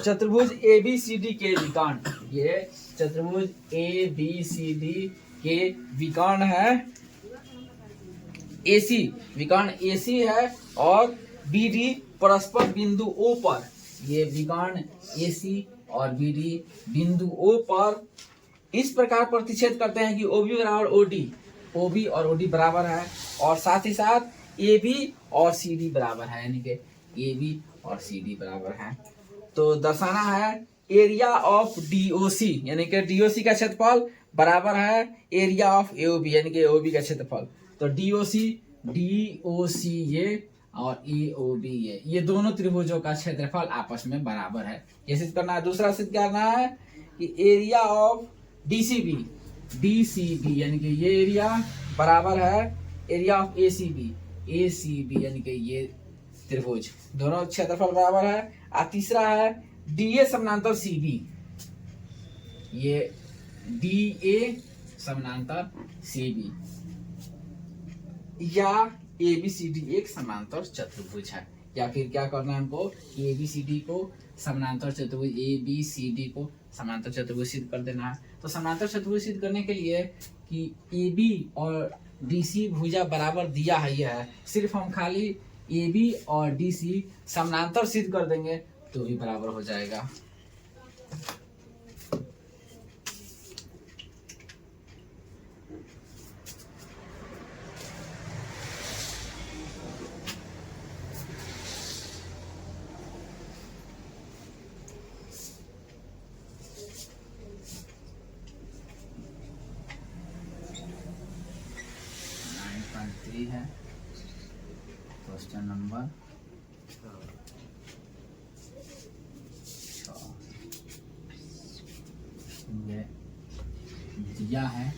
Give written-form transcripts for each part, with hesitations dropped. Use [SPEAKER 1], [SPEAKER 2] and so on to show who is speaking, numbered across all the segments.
[SPEAKER 1] चतुर्भुज ABCD के विकर्ण, ये चतुर्भुज ABCD के विकर्ण है AC, विकर्ण AC है और BD परस्पर बिंदु O पर, ये विकर्ण AC और BD बिंदु O पर इस प्रकार प्रतिच्छेद करते हैं कि OB बराबर OD, OB और OD बराबर है और साथ ही साथ AB और CD बराबर है, यानी कि AB और CD बराबर है। तो दर्शाना है एरिया ऑफ DOC, यानी कि DOC का क्षेत्रफल बराबर है एरिया ऑफ AOB, यानी कि AOB का क्षेत्रफल। तो DOC ये और AOB ये दोनों त्रिभुजों का क्षेत्रफल आपस में बराबर है, ये सिद्ध करना है। दूसरा सिद्ध करना है कि एरिया ऑफ DCB यानी कि ये एरिया बराबर है एरिया ऑफ ACB यानी कि ये त्रिभुज, दोनों क्षेत्रफल बराबर है। और तीसरा है DA समानांतर CB, ये DA समानांतर CB या ABCD एक समांतर चतुर्भुज है। या फिर क्या करना है हमको, ABCD को समानांतर चतुर्भुज, ABCD को समांतर चतुर्भुज सिद्ध कर देना है। तो समांतर चतुर्भुज सिद्ध करने के लिए कि AB और DC भुजा बराबर दिया है, यह है, सिर्फ हम खाली AB और DC समानांतर सिद्ध कर देंगे तो भी बराबर हो जाएगा। है क्वेश्चन नंबर 6, ये दिया है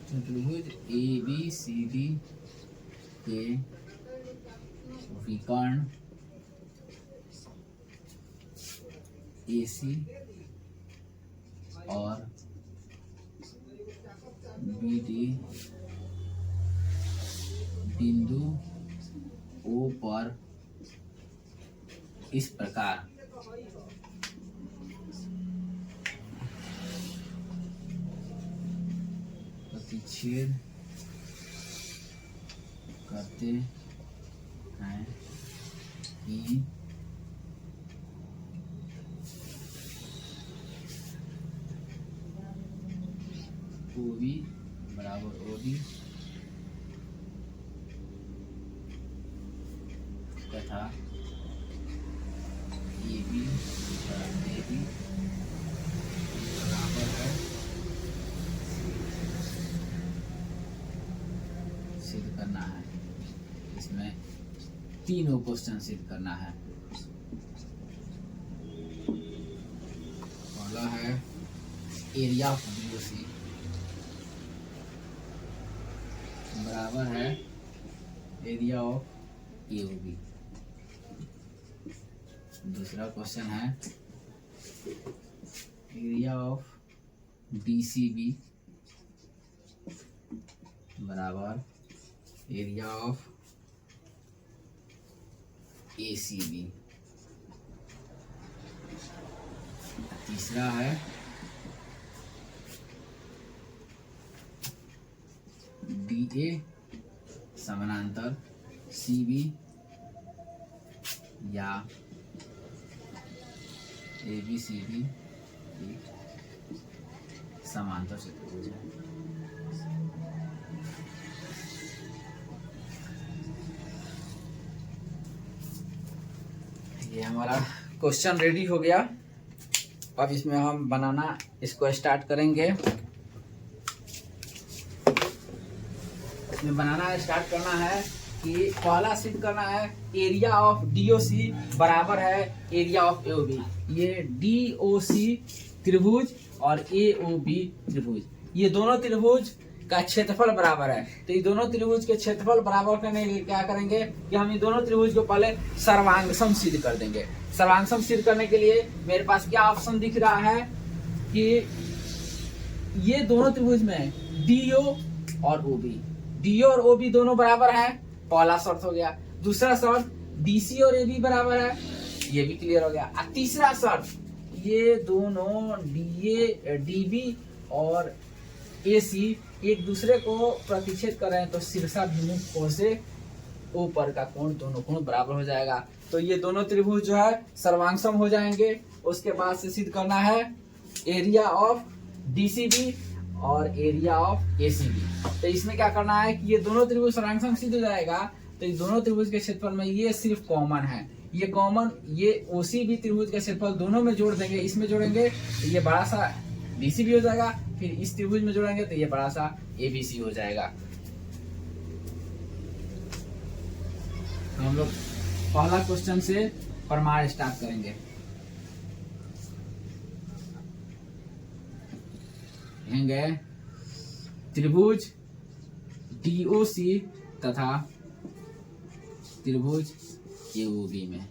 [SPEAKER 1] चतुर्भुज ABCD के विकर्ण AC और BD बिंदु O पर इस प्रकार प्रतिच्छेद करते हैं कि OB बराबर OD तथा AB बराबर AB बराबर है, सिद्ध करना है। इसमें तीनों क्वेश्चन सिद्ध करना है। पहला है एरिया ऑफ DOC बराबर है एरिया ऑफ AOB। दूसरा क्वेश्चन है एरिया ऑफ DCB बराबर एरिया ऑफ ACB। तीसरा है DA समानांतर CB या ABCD एक समांतर चतुर्भुज है। ये हमारा क्वेश्चन रेडी हो गया। अब इसमें हम बनाना इसको स्टार्ट करेंगे। इसमें बनाना स्टार्ट करना है कि पहला सिद्ध करना है एरिया ऑफ DOC बराबर है एरिया ऑफ AOB। ये DOC त्रिभुज और AOB त्रिभुज, ये दोनों त्रिभुज का क्षेत्रफल बराबर है। तो ये दोनों त्रिभुज के क्षेत्रफल बराबर करने के लिए क्या करेंगे कि हम ये दोनों त्रिभुज को पहले सर्वांग सम सिद्ध कर देंगे। सर्वांग सम सिद्ध करने के लिए मेरे पास क्या ऑप्शन दिख रहा है, कि ये दोनों त्रिभुज में डीओ और ओबी, डीओ और ओबी दोनों बराबर है, पहला शर्त हो गया। दूसरा शर्त डीसी और एबी बराबर है, ये भी क्लियर हो गया। और तीसरा शर्त ये दोनों डीए डीबी और एसी एक दूसरे को प्रतिच्छेद कर रहे हैं, तो शीर्षाभिमुख कोण से ऊपर का कोण, दोनों कोण बराबर हो जाएगा। तो ये दोनों त्रिभुज जो है सर्वांगसम हो जाएंगे। उसके बाद से सिद्ध करना है एरिया ऑफ डीसीबी और एरिया ऑफ एसीबी। तो इसमें क्या करना है कि ये दोनों त्रिभुज सर्वांगसम सिद्ध हो जाएगा, तो इस दोनों त्रिभुज के क्षेत्रफल में ये सिर्फ कॉमन है, ये कॉमन, ये ओसी भी त्रिभुज का क्षेत्रफल दोनों में जोड़ देंगे, इसमें जोड़ेंगे तो ये बड़ा सा डीसीबी हो जाएगा, फिर इस त्रिभुज में जोड़ेंगे तो ये बड़ा सा एबीसी हो जाएगा। तो हम लोग पहला क्वेश्चन से प्रमाण स्टार्ट करेंगे। कहेंगे त्रिभुज डीओसी तथा त्रिभुज एओबी में,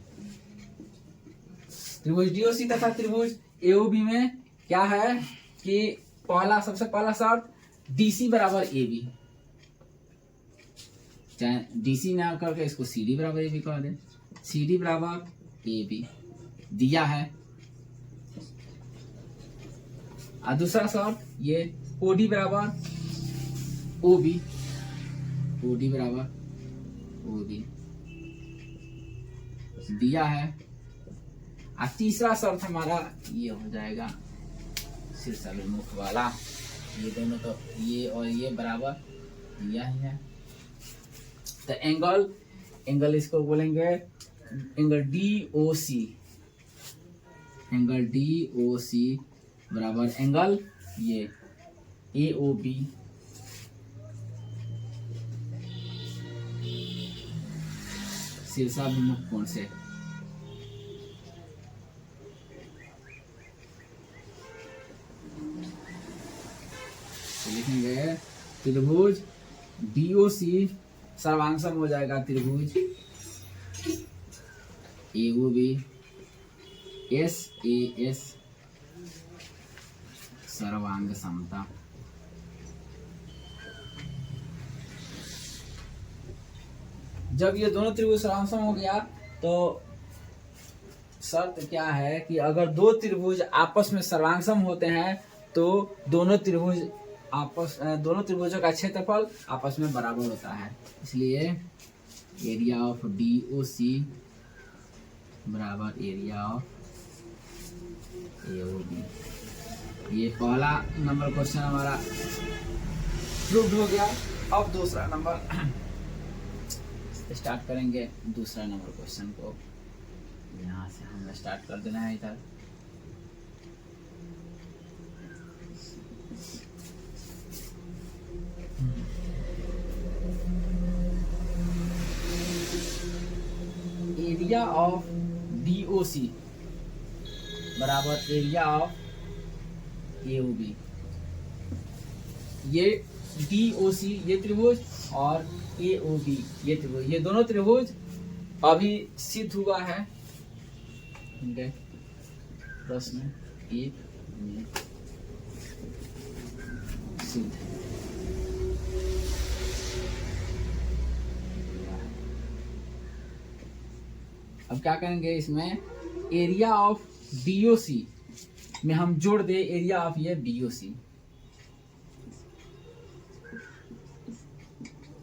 [SPEAKER 1] त्रिभुज डीओसी तथा त्रिभुज एओबी में क्या है कि सबसे पहला शर्त डीसी बराबर एबी, चाहे डीसी ना करके इसको सीडी बराबर एबी कर दे, सीडी बराबर एबी दिया है। और दूसरा शर्त ये ओडी बराबर ओबी, ओडी बराबर ओबी दिया है। और तीसरा शर्त हमारा ये हो जाएगा शीर्षाभिमुख वाला, ये दोनों तो ये और ये बराबर दिया ही है। तो एंगल इसको बोलेंगे एंगल डीओसी, एंगल डीओसी बराबर एंगल ये एओबी शीर्षाभिमुख कोण से। लिखेंगे त्रिभुज डीओसी सर्वांगसम हो जाएगा त्रिभुज एओबी एस ए एस सर्वांग समता। जब ये दोनों त्रिभुज सर्वांगसम हो गया तो शर्त क्या है कि अगर दो त्रिभुज आपस में सर्वांगसम होते हैं तो दोनों त्रिभुजों का क्षेत्रफल आपस में बराबर होता है। इसलिए एरिया ऑफ डीओसी बराबर एरिया ऑफ एओबी। ये पहला नंबर क्वेश्चन हमारा प्रूव्ड हो गया। अब दूसरा नंबर स्टार्ट करेंगे। दूसरा नंबर क्वेश्चन को यहाँ से हमें स्टार्ट कर देना है इधर। एरिया ऑफ डीओसी बराबर एरिया ऑफ एओबी। ये डीओसी ये त्रिभुज और एओबी ये त्रिभुज, ये दोनों त्रिभुज अभी सिद्ध हुआ है। प्रश्न 1 में सिद्ध। अब क्या करेंगे इसमें एरिया ऑफ डीओसी में हम जोड़ दे एरिया ऑफ ये बीओसी,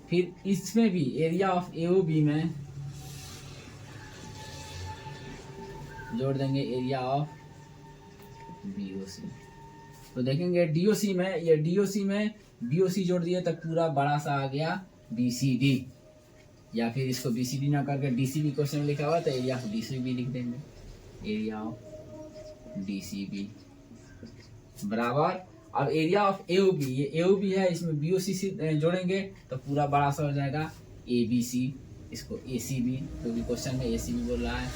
[SPEAKER 1] फिर इसमें भी एरिया ऑफ एओबी में जोड़ देंगे एरिया ऑफ बीओसी। तो देखेंगे डीओसी में ये डीओसी में बीओसी जोड़ दिए तो पूरा बड़ा सा आ गया बीसीडी, या फिर इसको बीसीडी ना करके डीसीबी क्वेश्चन में लिखा हुआ तो एरिया ऑफ डीसीबी लिख देंगे, एरिया ऑफ डीसीबी बराबर। अब एरिया ऑफ एओबी, ये एओबी है, इसमें बीओसी जोड़ेंगे तो पूरा बड़ा सा हो जाएगा एबीसी, इसको एसीबी, क्योंकि क्वेश्चन में एसीबी बोल रहा है,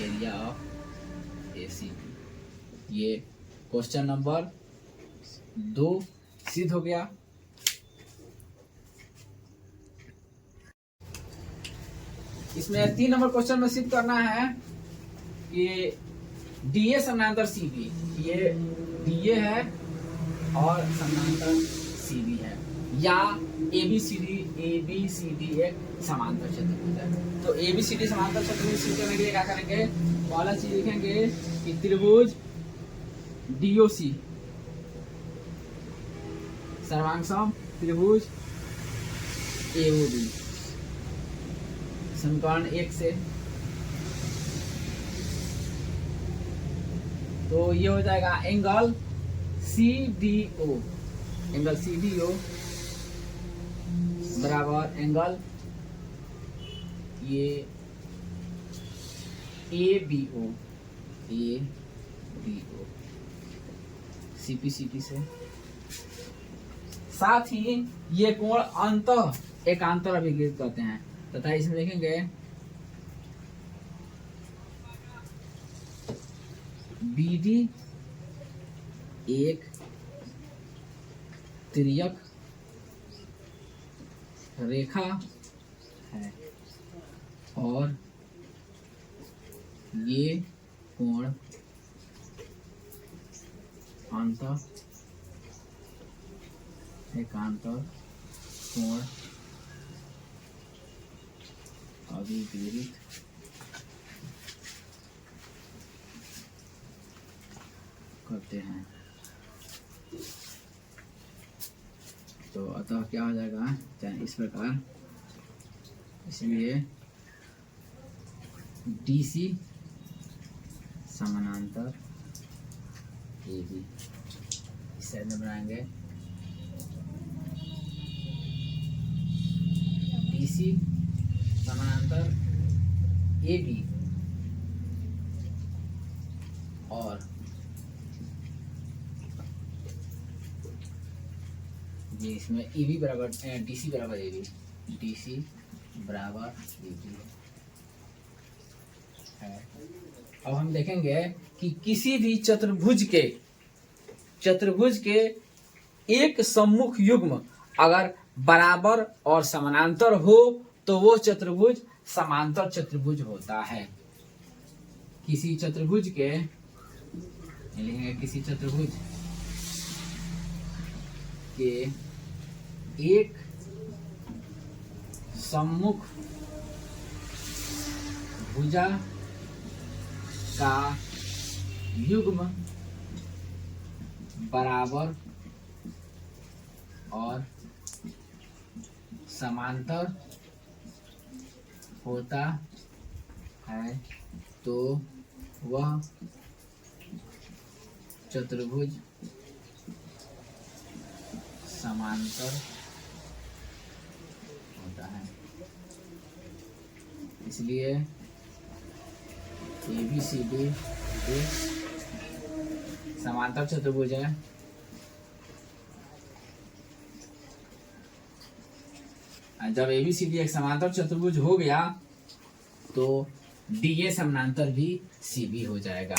[SPEAKER 1] एरिया ऑफ एसीबी। ये क्वेश्चन नंबर 2 सिद्ध हो गया। इसमें 3 नंबर क्वेश्चन में सिद्ध करना है कि डीए समानांतर सीबी, ये डी ए है और समानांतर सी बी है, या ए बी सी डी एक समांतर चतुर्भुज है। तो ए बी सी डी समांतर चतुर्भुज सिद्ध करने के लिए क्या करेंगे, पहला चीज लिखेंगे कि त्रिभुज डी ओ सी सर्वांगसम त्रिभुज ए ओ बी, समीकरण 1 से। तो ये हो जाएगा angle C D O, angle C D O बराबर एंगल ये A B O C P से। साथ ही ये कोण अंतः एकांतर अभिकृत करते हैं तथा इसमें देखेंगे बी डी एक तिर्यक रेखा है और ये कोण अंतः एकांतर कोण अभिप्रेरित करते हैं। तो अतः क्या हो जाएगा, चाहे इस प्रकार, इसलिए DC समानांतर AB इस साइड में बनाएंगे DC समानांतर AB और ये इसमें AB बराबर DC बराबर AB, DC बराबर AB है। अब हम देखेंगे कि किसी भी चतुर्भुज के एक सम्मुख युग्म अगर बराबर और समानांतर हो तो वो चतुर्भुज समांतर चतुर्भुज होता है। किसी चतुर्भुज के एक सम्मुख भुजा का युग्म बराबर और समांतर होता है तो वह चतुर्भुज समांतर होता है। इसलिए ABCD एक समांतर चतुर्भुज है। जब ABCD एक समांतर चतुर्भुज हो गया तो DA समानांतर भी CB हो जाएगा।